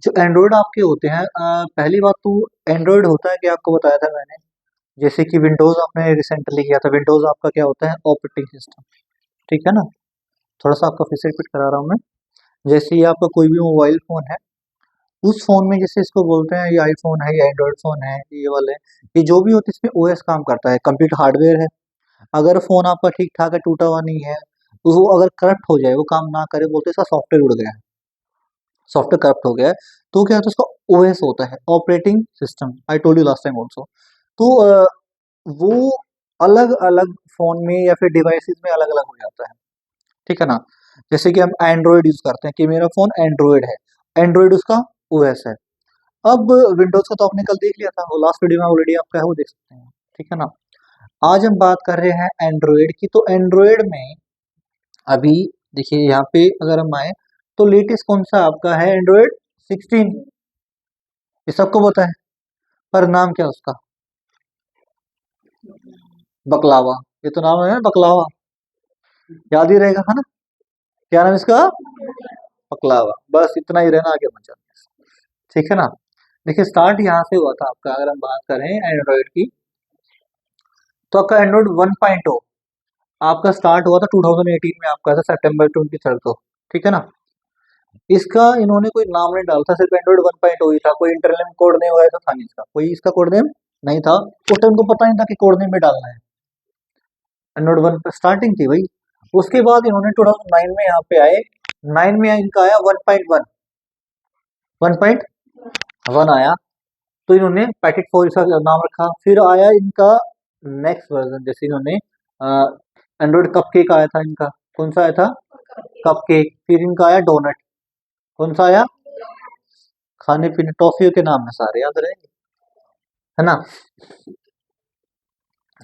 जो एंड्रॉयड आपके होते हैं, पहली बात तो एंड्रॉयड होता है कि आपको बताया था मैंने, जैसे कि विंडोज आपने रिसेंटली किया था, विंडोज आपका क्या होता है, ऑपरेटिंग सिस्टम। ठीक है ना। थोड़ा सा आपका फिर से रिपीट करा रहा हूँ मैं। जैसे ये आपका कोई भी मोबाइल फोन है, उस फोन में जैसे इसको बोलते हैं ये आईफोन है, ये एंड्रॉयड फोन है, ये वाले, ये जो भी होते हैं इसमें ओएस काम करता है, कंप्लीट हार्डवेयर है। अगर फोन आपका ठीक ठाक है, टूटा हुआ नहीं है, तो वो अगर करप्ट हो जाए, वो काम ना करे, बोलते हैं इसका सॉफ्टवेयर उड़ गया है, सॉफ्टवेयर करप्ट हो गया है, तो क्या होता है, उसका ओएस होता है, operating system. I told you last time also. तो वो अलग अलग फोन में या फिर डिवाइसेस में अलग अलग हो जाता है। ठीक है ना। जैसे कि हम एंड्रॉयड यूज करते हैं कि मेरा फोन एंड्रॉयड है, एंड्रॉयड उसका ओएस है। अब विंडोज का तो आपने कल देख लिया था, वो लास्ट वीडियो में ऑलरेडी आपका है, वो देख सकते हैं। ठीक है ना। आज हम बात कर रहे हैं एंड्रॉयड की। तो एंड्रॉयड में अभी देखिए यहाँ पे अगर हम आए, तो लेटेस्ट कौन सा आपका है, एंड्रॉयड 16। ये सबको पता है, पर नाम क्या है उसका, बकलावा। ये तो नाम है ना, बकलावा, याद ही रहेगा, है ना। क्या नाम है इसका, बकलावा। बस इतना ही रहना, आगे मत जाना। ठीक है ना। देखिए स्टार्ट यहाँ से हुआ था आपका, अगर हम बात करें एंड्रॉयड की, तो आपका एंड्रॉयड 1.0 आपका स्टार्ट हुआ था 2018 में, आपका था सितंबर 23 को। ठीक है ना। इसका इन्होंने कोई नाम नहीं डाला था, सिर्फ एंड्रॉइड 1.0 ही था, कोई इंटरनेम कोड नेम वगैरह था नहीं इसका, कोई इसका कोड नेम नहीं था। उस टाइम उनको पता नहीं था कि कोड नेम में डालना है। एंड्रॉइड 1 पे स्टार्टिंग थी भाई। उसके बाद इन्होंने 2009 में यहाँ पे आए, 9 में इनका आया 1.1, 1.1 आया, तो इन्होंने पैकेट 4 इसका नाम रखा। फिर आया इनका नेक्स्ट वर्जन, जैसे इन्होंने एंड्रॉइड कप केक आया था इनका, कौन सा आया था, कप केक। फिर इनका आया डोनट, कौन सा आया, खाने पीने टॉफियों के नाम है सारे, याद रहेंगे, है ना।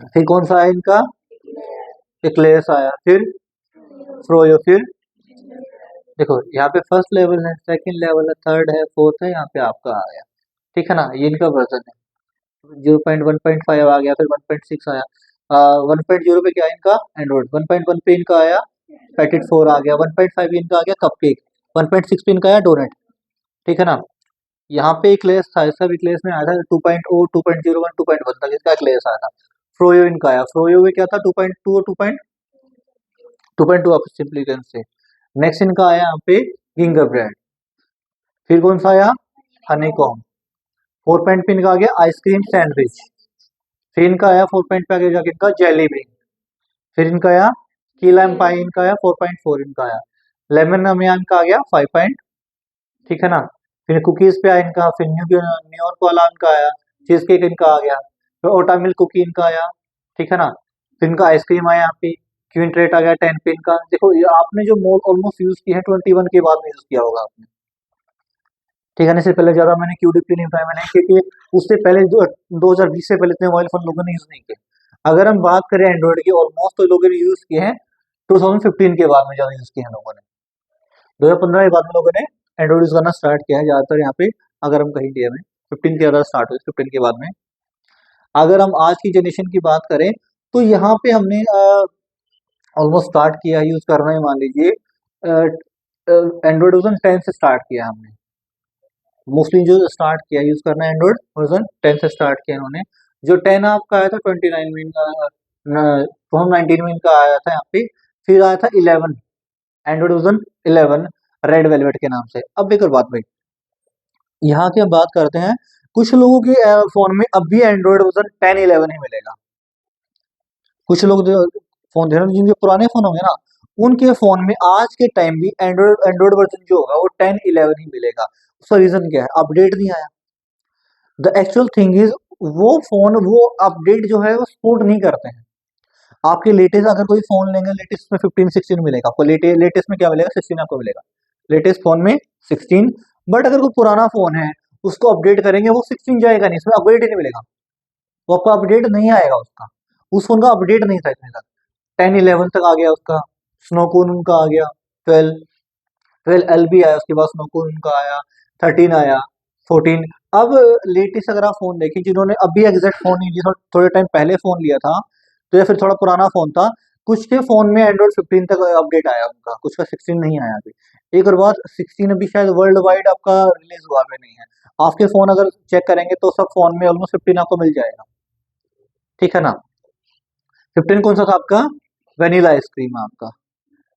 फिर कौन सा आया इनका, एक्लेयर्स आया, फिर फ्रोयो, फिर देखो यहाँ पे फर्स्ट लेवल है, सेकंड लेवल है, थर्ड है, फोर्थ है, यहाँ पे आपका आया। ठीक है ना। ये इनका वर्जन है। 0.1.5 आ गया, फिर 1.6 आया। 1.0 पे क्या है इनका, एंड्रॉइड। 1.1 पे इनका आया पैकेट 4 आ गया। 1.5 इनका आ गया कपकेक। 1.6 पे इनका आया डोनेट। ठीक है ना। यहाँ पे क्लेस था, इसका भी क्लेस में आया था 2.0, 2.01, 2.1 तक इसका क्लेस आया था। फ्रोयो इनका आया, फ्रोयो में क्या था, 2.2 और 2.2 आप सिंपली कैन से। नेक्स्ट इनका आया यहाँ पे गिंगर ब्रेड। फिर कौन सा आया, हनीकॉम। 4 पॉइंट पे इनका आ गया आइसक्रीम सैंडविच। फिर इनका आया 4 पॉइंट पे आगे जाके इनका जेली बीन। फिर इनका आया की लैम पाई, इनका आया 4.4 इनका आया। लेमन में इनका आ गया 5 पॉइंट। ठीक है ना। फिर कुकीज पे आया इनका, फिर न्यूयॉर्क वाला इनका आया, चीज केक इनका आ गया, फिर ओटा मिल्क कुकी इनका आया। ठीक है ना। फिर इनका आइसक्रीम आया यहाँ पे, क्वीन ट्रेट आ गया 10 पे इनका। देखो ये आपने जो मोल ऑलमोस्ट यूज किया है 21 के बाद में यूज किया होगा आपने। ठीक है ना। इससे पहले ज्यादा मैंने क्यूडीपी नहीं उठाया मैंने, क्योंकि उससे पहले 2020 से पहले इतने मोबाइल फोन लोगों ने यूज नहीं किए। अगर हम बात करें एंड्रॉइड की, ऑलमोस्ट तो लोगों ने यूज किए हैं 2015 के बाद में, ज्यादा यूज किए हैं लोगों ने। 2015 के बाद में लोगों ने एंड्रॉइड यूज करना स्टार्ट किया है ज्यादातर यहाँ पे। अगर हम कहीं इंडिया में 15 के ज्यादा स्टार्ट हुई, 15 के बाद में। अगर हम आज की जनरेशन की बात करें, तो यहाँ पे हमने ऑलमोस्ट स्टार्ट किया है यूज करना है, मान लीजिए एंड्रॉइड वर्जन 10 से स्टार्ट किया हमने। मोस्टली जो स्टार्ट किया यूज करना है एंड्रॉइड वर्जन 10 से स्टार्ट किया इन्होंने। जो 10 आपका आया था 29 में इनका, 2019 में इनका आया था यहाँ पे। फिर आया था 11, एंड्रॉइड वर्जन 11 रेड वेलवेट के नाम से। अब एक और बात भाई, यहाँ की हम बात करते हैं, कुछ लोगों के फोन में अब भी एंड्रॉइड वर्जन 10, 11 ही मिलेगा। कुछ लोग जो फोन दे रहे हैं, जिनके पुराने फोन होंगे ना, उनके फोन में आज के टाइम भी एंड्रॉइड एंड्रॉइड वर्जन जो होगा वो 10, 11 ही मिलेगा। उसका रीजन क्या है, अपडेट नहीं आया। द एक्चुअल थिंग इज, वो फोन वो अपडेट जो है वो सपोर्ट नहीं करते हैं। आपके लेटेस्ट अगर कोई फोन लेंगे, लेटेस्ट में 15, 16 मिलेगा आपको। लेटेस्ट में क्या मिलेगा, 16 आपको मिलेगा लेटेस्ट फोन में 16। बट अगर कोई पुराना फोन है, उसको अपडेट करेंगे, वो 16 जाएगा नहीं, इसमें अपडेट ही नहीं मिलेगा, वो आपको अपडेट नहीं आएगा उसका। उस फोन का अपडेट नहीं था इतने तक। 10, 11 तक आ गया उसका, स्नोकून उनका आ गया, 12, 12 एल भी आया, उसके बाद स्नोकून उनका आया, 13 आया, 14। अब लेटेस्ट अगर आप फोन देखें, जिन्होंने अभी एग्जैक्ट फोन नहीं लिया, थोड़े टाइम पहले फोन लिया था, तो या फिर थोड़ा पुराना फोन था, कुछ के फोन में एंड्रॉइड 15 तक अपडेट आया उनका, कुछ का 16 नहीं आया अभी। एक और बात, 16 अभी शायद वर्ल्ड वाइड आपका रिलीज हुआ भी नहीं है। आपके फोन अगर चेक करेंगे तो सब फोन में ऑलमोस्ट 15 आपको मिल जाएगा, ठीक है ना। 15 कौन सा था आपका, वेनिला आइसक्रीम आपका।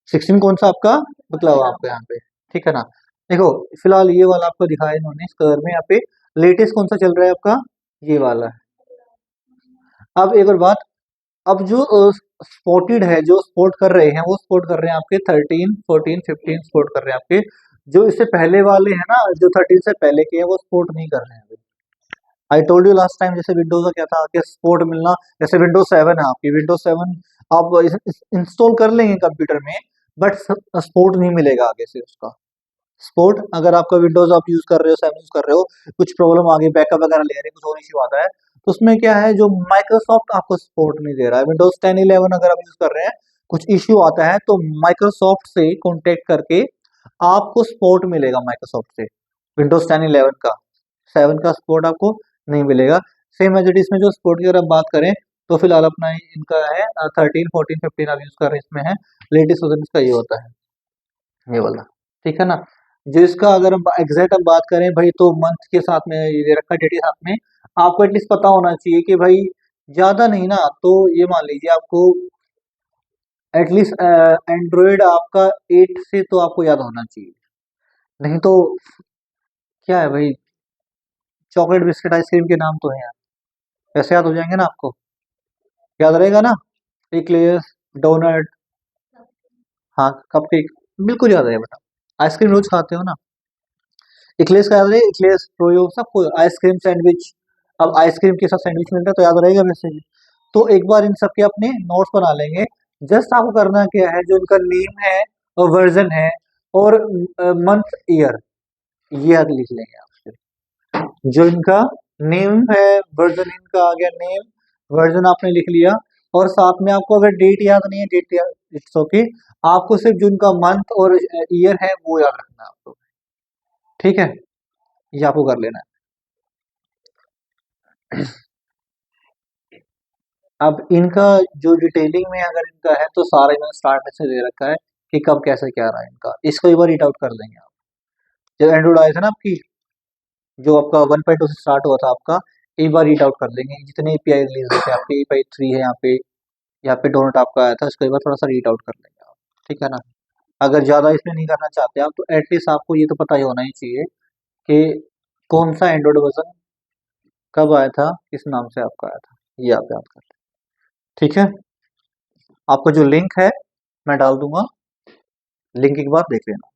16 कौन सा आपका, मतलब आपका यहाँ पे, ठीक है ना। देखो फिलहाल ये वाला आपको दिखाया इन्होंने इस कलर में, यहाँ पे लेटेस्ट कौन सा चल रहा है आपका, ये वाला है। अब एक और बात, अब जो स्पोर्टेड है, जो स्पोर्ट कर रहे हैं वो स्पोर्ट कर रहे हैं आपके 13 14 15 स्पोर्ट कर रहे हैं आपके। जो इससे पहले वाले हैं ना, जो 13 से पहले के हैं वो स्पोर्ट नहीं कर रहे हैं अभी। I told you last time, जैसे विंडोज का क्या था कि स्पोर्ट मिलना, जैसे विंडोज 7 है आपकी, विंडोज 7 आप इंस्टॉल कर लेंगे कंप्यूटर में, बट स्पोर्ट नहीं मिलेगा आगे से उसका। स्पोर्ट अगर आपका विंडोज आप यूज कर रहे हो, 7 यूज कर रहे हो, कुछ प्रॉब्लम आ गई, बैकअप वगैरह ले रहे हैं, कुछ और इश्यू आता है, तो उसमें क्या है, जो माइक्रोसॉफ्ट आपको सपोर्ट नहीं दे रहा है। विंडोज 10 11 अगर आप यूज कर रहे हैं, कुछ इश्यू आता है तो माइक्रोसॉफ्ट से कॉन्टेक्ट करके आपको सपोर्ट मिलेगा माइक्रोसॉफ्ट से। विंडोज 10 11 का, 7 का सपोर्ट आपको नहीं मिलेगा। सेम एज इट इज में जो सपोर्ट की अगर आप बात करें तो फिलहाल अपना इनका है 13 14 15 आप यूज कर रहे हैं, इसमें है लेटेस्ट वर्जन इसका ये होता है, ये वाला, ठीक है ना। जो इसका अगर हम एग्जैक्ट हम बात करें भाई, तो मंथ के साथ में ये दे रखा है, डेट के साथ में आपको एटलीस्ट पता होना चाहिए कि भाई ज्यादा नहीं ना, तो ये मान लीजिए आपको एटलीस्ट एंड्रॉयड आपका 8 से तो आपको याद होना चाहिए। नहीं तो क्या है भाई, चॉकलेट बिस्किट आइसक्रीम के नाम तो है यार, वैसे याद हो जाएंगे ना आपको, याद रहेगा ना, एक्लेयर्स, डोनट, हाँ कपकेक, बिल्कुल याद रहेगा बेटा। आइसक्रीम रोज खाते हो ना, एक्लेयर्स का याद रहे, एक्लेयर्स फ्रोयो सबको, आइसक्रीम सैंडविच, अब आइसक्रीम के साथ सैंडविच मिल रहा है तो याद रहेगा वैसे भी। तो एक बार इन सब के अपने नोट्स बना लेंगे। जस्ट आपको करना क्या है, जो इनका नेम है और वर्जन है और मंथ ईयर, ये आगे लिख लेंगे आपसे। जो इनका नेम है, वर्जन इनका आ गया, नेम वर्जन आपने लिख लिया, और साथ में आपको अगर डेट याद नहीं है, डेट याद, इट्स ओके, आपको सिर्फ जो इनका मंथ और ईयर है वो याद रखना है आपको, ठीक है, ये आपको कर लेना है। अब इनका जो डिटेलिंग में अगर इनका है तो सारा इन्होंने स्टार्ट में से दे रखा है कि कब कैसे क्या रहा है इनका, इसको एक बार रीड आउट कर लेंगे आप। जब एंड्रॉइड आया था ना आपकी, जो आपका 1.2 से स्टार्ट हुआ था आपका, एक बार रीड आउट कर लेंगे जितने एपीआई रिलीज हुए थे आपके, एपीआई 3 है यहाँ पे डोनट आपका आया था, इसको एक बार थोड़ा सा रीड आउट कर लेंगे आप, ठीक है ना। अगर ज्यादा इसमें नहीं करना चाहते आप, तो एटलीस्ट आपको ये तो पता ही होना ही चाहिए कि कौन सा एंड्रॉइड वर्जन कब आया था, किस नाम से आपका आया था, ये आप याद कर लें, ठीक है। आपको जो लिंक है मैं डाल दूंगा, लिंक एक बार देख लेना।